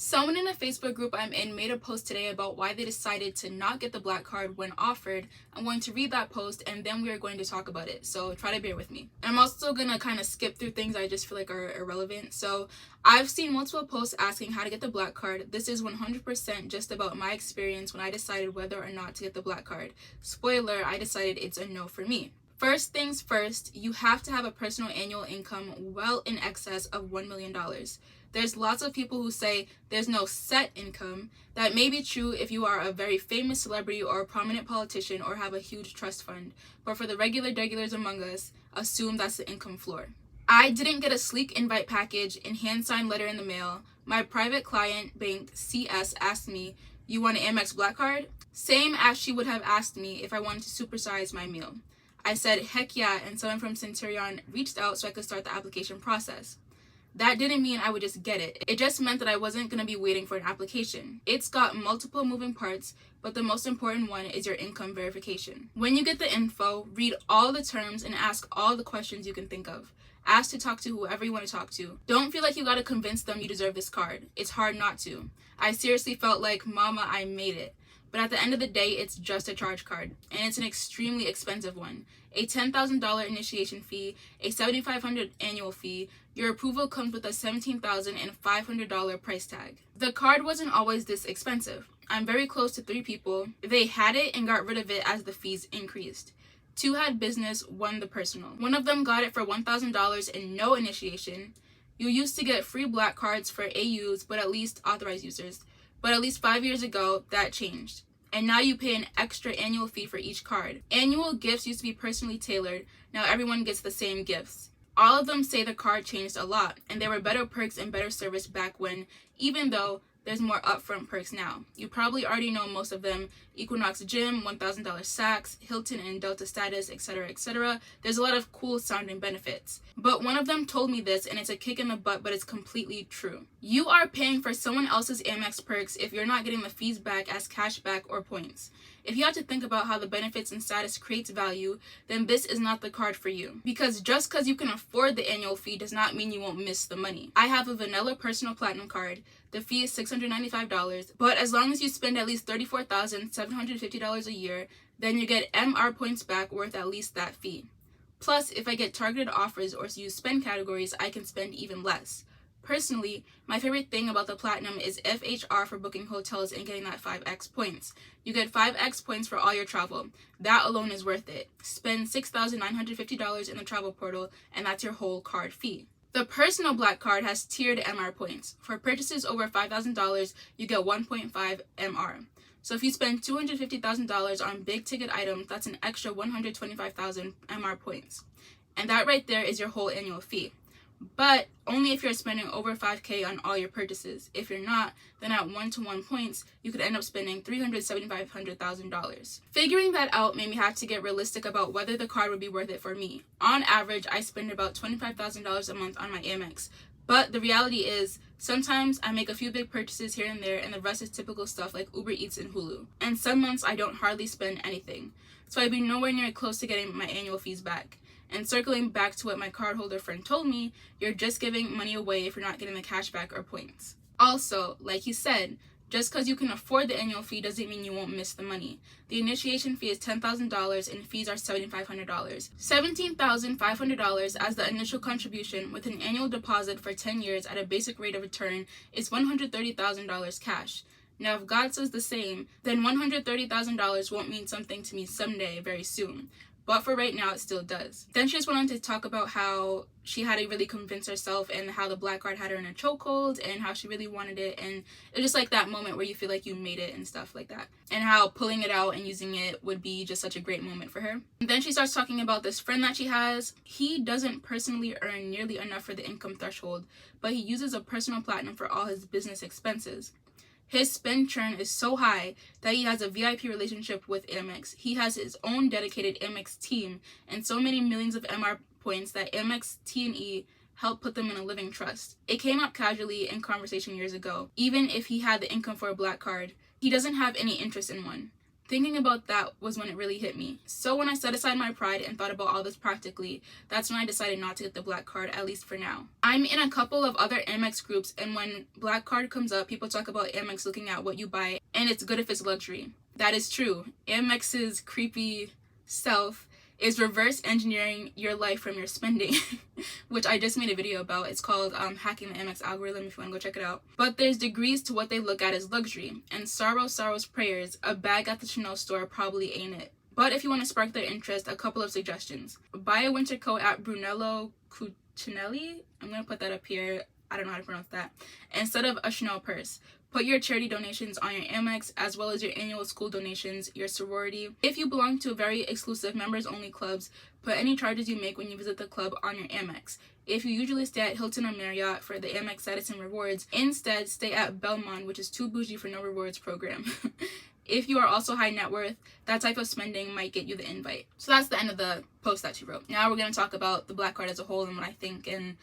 Someone in a Facebook group I'm in made a post today about why they decided to not get the black card when offered. I'm going to read that post and then we are going to talk about it, so try to bear with me. And I'm also going to kind of skip through things I just feel like are irrelevant. So I've seen multiple posts asking how to get the black card. This is 100% just about my experience when I decided whether or not to get the black card. Spoiler, I decided it's a no for me. First things first, you have to have a personal annual income well in excess of $1 million. There's lots of people who say there's no set income. That may be true if you are a very famous celebrity or a prominent politician or have a huge trust fund. But for the regulars among us, assume that's the income floor. I didn't get a sleek invite package and hand-signed letter in the mail. My private client bank, CS, asked me, "You want an AMEX Black Card?" Same as she would have asked me if I wanted to supersize my meal. I said, heck yeah, and someone from Centurion reached out so I could start the application process. That didn't mean I would just get it. It just meant that I wasn't going to be waiting for an application. It's got multiple moving parts, but the most important one is your income verification. When you get the info, read all the terms and ask all the questions you can think of. Ask to talk to whoever you want to talk to. Don't feel like you got to convince them you deserve this card. It's hard not to. I seriously felt like, mama, I made it. But at the end of the day, it's just a charge card, and it's an extremely expensive one. A $10,000 initiation fee, a $7,500 annual fee. Your approval comes with a $17,500 price tag. The card wasn't always this expensive. I'm very close to 3 people. They had it and got rid of it as the fees increased. 2 had business, 1 the personal. One of them got it for $1,000 and no initiation. You used to get free black cards for AUs, but at least authorized users. But at least 5 years ago, that changed. And now you pay an extra annual fee for each card. Annual gifts used to be personally tailored. Now everyone gets the same gifts. All of them say the card changed a lot, and there were better perks and better service back when, even though there's more upfront perks now. You probably already know most of them: Equinox Gym, $1,000 Saks, Hilton and Delta status, etc., etc. There's a lot of cool sounding benefits. But one of them told me this, and it's a kick in the butt, but it's completely true. You are paying for someone else's Amex perks if you're not getting the fees back as cash back or points. If you have to think about how the benefits and status creates value, then this is not the card for you. Because just because you can afford the annual fee does not mean you won't miss the money. I have a vanilla personal platinum card. The fee is $695, but as long as you spend at least $34,750 a year, then you get MR points back worth at least that fee. Plus, if I get targeted offers or use spend categories, I can spend even less. Personally, my favorite thing about the Platinum is FHR for booking hotels and getting that 5x points. You get 5x points for all your travel. That alone is worth it. Spend $6,950 in the travel portal, and that's your whole card fee. The Personal Black Card has tiered MR points. For purchases over $5,000, you get 1.5 MR. So if you spend $250,000 on big ticket items, that's an extra 125,000 MR points. And that right there is your whole annual fee. But only if you're spending over $5,000 on all your purchases. If you're not, then at 1-to-1 points, you could end up spending $375,000. Figuring that out made me have to get realistic about whether the card would be worth it for me. On average, I spend about $25,000 a month on my Amex. But the reality is, sometimes I make a few big purchases here and there, and the rest is typical stuff like Uber Eats and Hulu. And some months I don't hardly spend anything. So I'd be nowhere near close to getting my annual fees back. And circling back to what my cardholder friend told me, you're just giving money away if you're not getting the cash back or points. Also, like he said, just because you can afford the annual fee doesn't mean you won't miss the money. The initiation fee is $10,000 and fees are $7,500. $17,500 as the initial contribution with an annual deposit for 10 years at a basic rate of return is $130,000 cash. Now, if God says the same, then $130,000 won't mean something to me someday very soon. But for right now, it still does. Then she just went on to talk about how she had to really convince herself and how the black card had her in a chokehold and how she really wanted it. And it was just like that moment where you feel like you made it and stuff like that. And how pulling it out and using it would be just such a great moment for her. And then she starts talking about this friend that she has. He doesn't personally earn nearly enough for the income threshold, but he uses a personal platinum for all his business expenses. His spend churn is so high that he has a VIP relationship with Amex. He has his own dedicated Amex team and so many millions of MR points that Amex T&E helped put them in a living trust. It came up casually in conversation years ago. Even if he had the income for a black card, he doesn't have any interest in one. Thinking about that was when it really hit me. So when I set aside my pride and thought about all this practically, that's when I decided not to get the Black Card, at least for now. I'm in a couple of other Amex groups, and when Black Card comes up, people talk about Amex looking at what you buy, and it's good if it's luxury. That is true. Amex's creepy self is reverse engineering your life from your spending, which I just made a video about. It's called Hacking the Amex Algorithm, if you want to go check it out. But there's degrees to what they look at as luxury, and sorrow's prayers, a bag at the Chanel store probably ain't it. But if you want to spark their interest, a couple of suggestions. Buy a winter coat at Brunello Cucinelli. I'm going to put that up here. I don't know how to pronounce that. Instead of a Chanel purse. Put your charity donations on your Amex, as well as your annual school donations, your sorority. If you belong to very exclusive members-only clubs, put any charges you make when you visit the club on your Amex. If you usually stay at Hilton or Marriott for the Amex status and rewards, instead stay at Belmont, which is too bougie for no rewards program. If you are also high net worth, that type of spending might get you the invite. So that's the end of the post that she wrote. Now we're going to talk about the Black Card as a whole and what I think and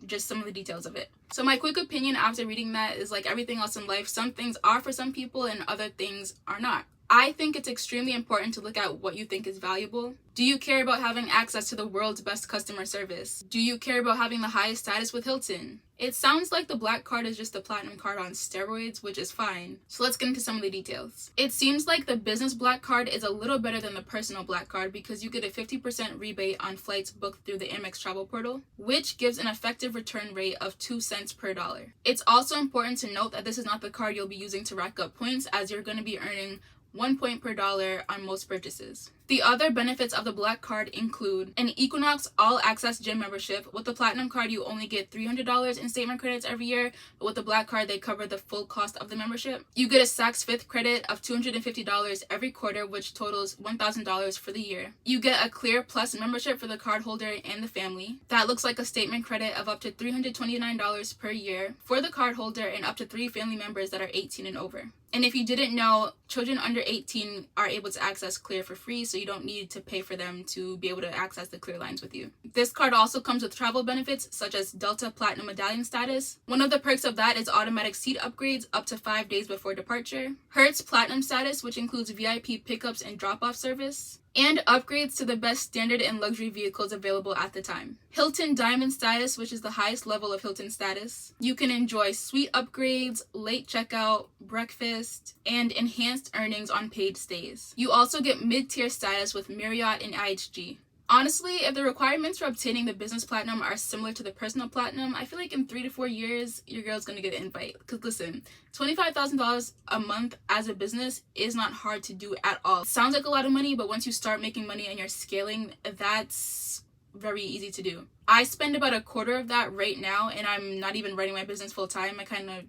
just some of the details of it. So my quick opinion after reading that is, like everything else in life, some things are for some people and other things are not. I think it's extremely important to look at what you think is valuable. Do you care about having access to the world's best customer service? Do you care about having the highest status with Hilton? It sounds like the Black Card is just the platinum card on steroids, which is fine. So let's get into some of the details. It seems like the business Black Card is a little better than the personal Black Card because you get a 50% rebate on flights booked through the Amex travel portal, which gives an effective return rate of 2 cents per dollar. It's also important to note that this is not the card you'll be using to rack up points, as you're going to be earning 1 point per dollar on most purchases. The other benefits of the Black Card include an Equinox all-access gym membership. With the Platinum Card, you only get $300 in statement credits every year, but with the Black Card, they cover the full cost of the membership. You get a Saks Fifth credit of $250 every quarter, which totals $1,000 for the year. You get a Clear Plus membership for the cardholder and the family. That looks like a statement credit of up to $329 per year for the cardholder and up to 3 family members that are 18 and over. And if you didn't know, children under 18 are able to access Clear for free, so you don't need to pay for them to be able to access the Clear lines with you. This card also comes with travel benefits, such as Delta Platinum Medallion status. One of the perks of that is automatic seat upgrades up to 5 days before departure. Hertz Platinum status, which includes VIP pickups and drop-off service. And upgrades to the best standard and luxury vehicles available at the time. Hilton Diamond status, which is the highest level of Hilton status. You can enjoy suite upgrades, late checkout, breakfast, and enhanced earnings on paid stays. You also get mid-tier status with Marriott and IHG. Honestly, if the requirements for obtaining the business platinum are similar to the personal platinum, I feel like in 3 to 4 years, your girl's gonna get an invite. Because listen, $25,000 a month as a business is not hard to do at all. It sounds like a lot of money, but once you start making money and you're scaling, that's very easy to do. I spend about a quarter of that right now, and I'm not even running my business full time. I kind of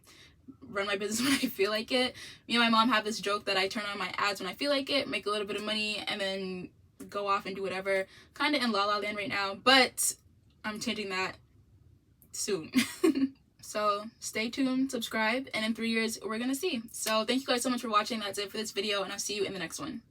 run my business when I feel like it. Me and my mom have this joke that I turn on my ads when I feel like it, make a little bit of money, and then go off and do whatever. Kind of in La La Land right now, but I'm changing that soon. So stay tuned, subscribe, and in 3 years we're gonna see. So thank you guys so much for watching. That's it for this video, and I'll see you in the next one.